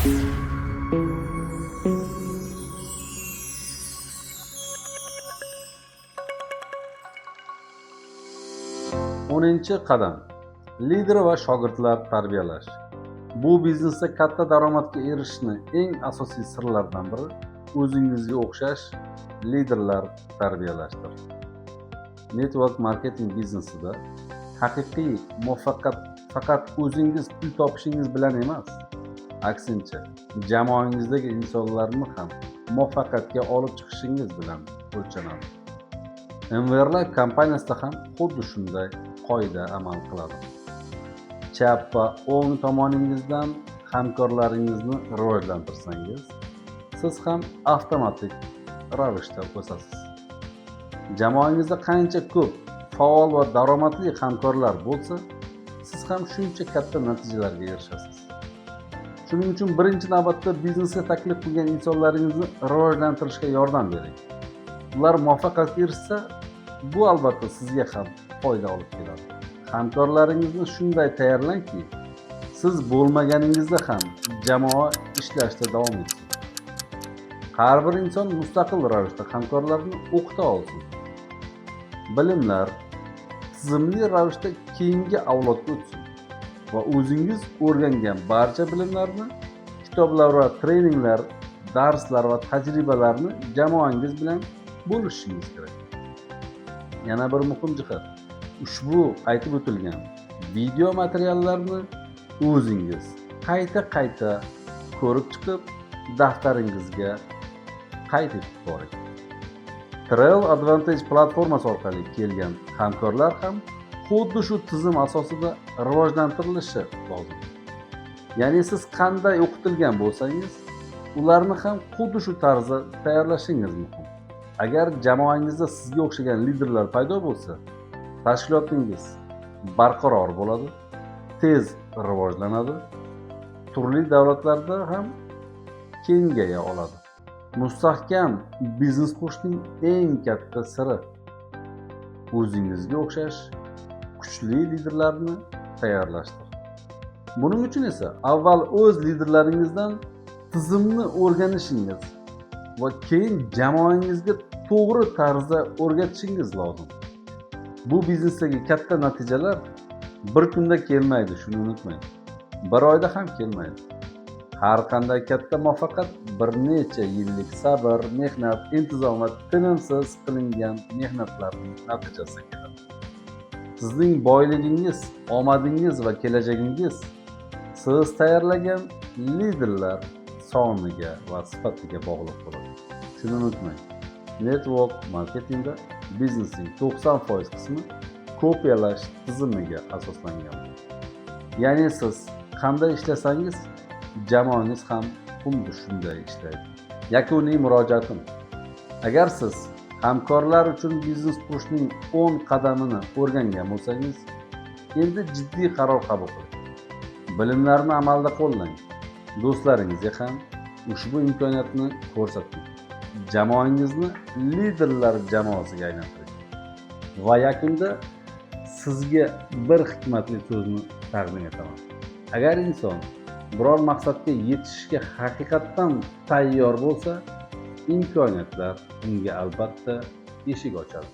O'ninchi qadam. Lider va shogirdlar tarbiyalash. Bu biznesda katta daromadga erishishning eng asosiy sirlaridan biri o'zingizga o'xshash liderlar tarbiyalashdir. Network marketing biznesida haqiqiy muvaffaqiyat faqat o'zingiz pul topishingiz bilan emas, aksincha, jamoangizdagi insonlarni ham muvaffaqiyatga olib chiqishingiz bilan o'lchanadi. MVRLife kompaniyasida ham xuddi shunday qoida amal qiladi. Chap va o'ng tomoningizdan hamkorlaringizni rivojlantirsangiz, siz ham avtomatik ravishda o'sasiz. Jamoangizda qancha ko'p faol va daromadli hamkorlar bo'lsa, siz ham shuncha katta natijalarga erishasiz. Shuning uchun birinchi navbatda biznesga taklif qilgan insonlaringizni rivojlantirishga yordam bering. Ular muvaffaqiyatga erishsa, bu albatta sizga ham foyda olib keladi. Hamkorlaringizni shunday tayyorlangki, siz bo'lmaganingizda ham jamoa ishlashda davom etsin. Har bir inson mustaqil ravishda hamkorlarni o'qita olsin. Bilimlar tizimli ravishda keyingi avlodga o'tsin va o'zingiz o'rgangan barcha bilimlarni, kitoblar va treninglar, darslar va tajribalarni jamoangiz bilan bo'lishingiz kerak. Yana bir muhim jihat, ushbu aytib o'tilgan video materiallarni o'zingiz qayta ko'rib chiqib, daftaringizga qayd etib boring. Trail Advantage platformasi orqali kelgan hamkorlar ham xuddi shu tizim asosida rivojlantirilishi lozim. Ya'ni siz qanday o'qitilgan bo'lsangiz, ularni ham xuddi shu tarzda tayyorlashingiz muhim. Agar jamoangizda sizga o'xshagan liderlar paydo bo'lsa, tashkilotingiz barqaror bo'ladi, tez rivojlanadi, turli davlatlarda ham kengaya oladi. Mustahkam biznes qurishning eng katta siri o'zingizga o'xshash kuchli liderlarni tayyorlashdir. Buning uchun esa avval o'z liderlaringizdan tizimni o'rganishingiz va keyin jamoangizga to'g'ri tarzda o'rgatishingiz lozim. Bu biznesdagi katta natijalar bir kunda kelmaydi, shuni unutmang. Bir oyda ham kelmaydi. Har qanday katta muvaffaqiyat bir necha yillik sabr, mehnat, intizom va tinimsiz qilingan mehnatlarning natijasiga keladi. Sizning boyligingiz, omadingiz va kelajagingiz siz tayyorlagan liderlar soniga va sifatiga bog'liq bo'ladi. Shuni unutmang. Network marketingda biznesning 90% qismi kopiyalash tizimiga asoslangan. Ya'ni siz qanday ishlasangiz, jamoangiz ham xuddi shunday ishlaydi. Yakuniy murojaatim. Agar siz hamkorlar uchun biznes qurishning 10 qadamini o'rgangan bo'lsangiz, endi jiddiy qaror qabul qiling. Bilimlarni amalda qo'llang. Do'stlaringizga ham ushbu imkoniyatni ko'rsating. Jamoangizni liderlar jamoasiga aylantiring. Va yakunda sizga bir hikmatli so'zni taqdim etaman. Agar inson biror maqsadga yetishishga haqiqatdan tayyor bo'lsa, imkoniyatlar unga albatta eshik ochadi.